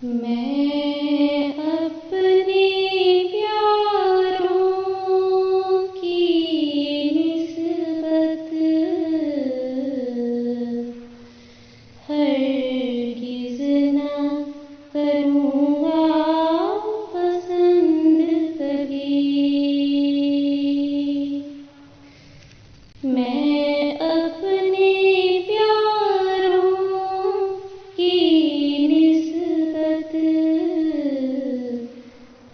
मैं अपने प्यारों की निस्बत हरगिज़ न करूँगा पसंद कभी। मैं अपने प्यारों की निस्बत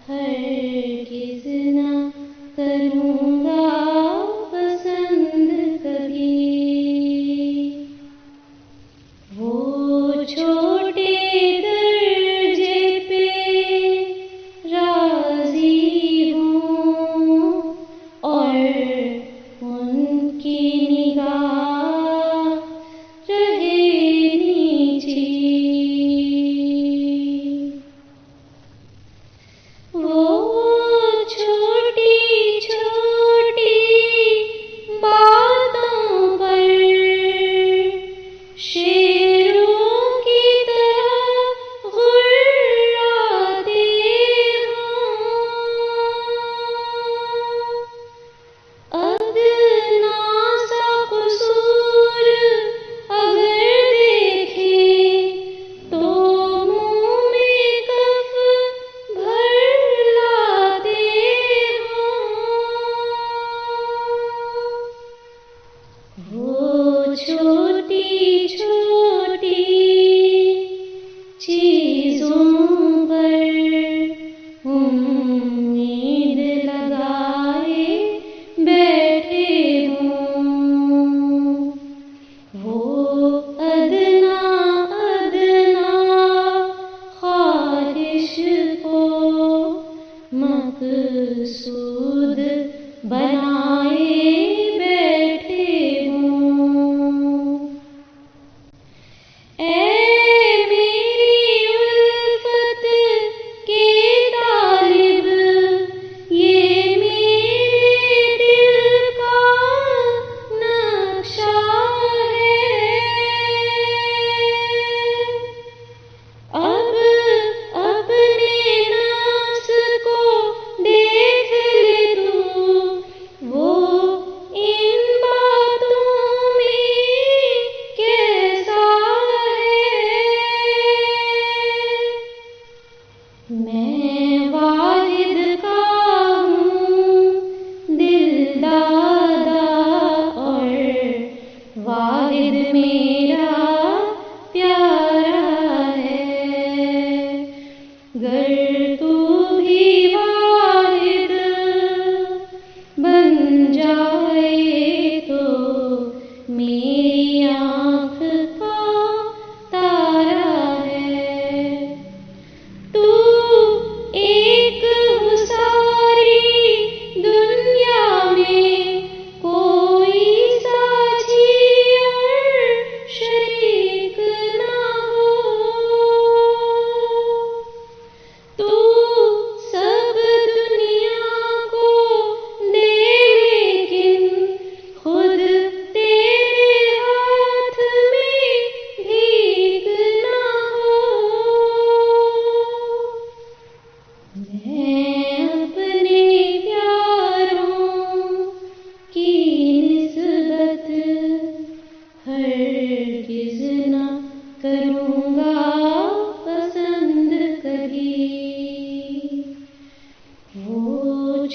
हरगिज़ न करूँगा पसंद कभी। वो छोटे दर्जे पे राज़ी हूँ और उनकी निगाह रहे नीची। वो छोटी छोटी बातों पर शेरों की तरह गुर्राते हों। अदना सा कसूर अगर देखें तो मुँह में कफ भर लाते हों। वो छोटी छोटी चीज़ों पर उम्मीद लगाए बैठे हों। वो अदना अदना ख्वाहिश को मकसूद बनाए बैठे हों। ऐ मेरी उल्फत के तालिब, ये मेरे दिल का नक्शा है। अब अपने नफ्स को देख ले तू, वो इन बातों में कैसा है। मैं वाहिद का हूँ दिलदादा और वाहिद मेरा प्यारा है। गर तू भी वाहिद बन जाए तो मेरी आँख का तारा है। तू एक हो सारी दुनिया में, कोई साझी और शरीक ना हो। तू सब दुनिया को दे लेकिन खुद तेरे हाथ में भीख ना हो। मैं अपने प्यारों की निस्बत हरगिज़ न करूँगा पसंद कभी। वो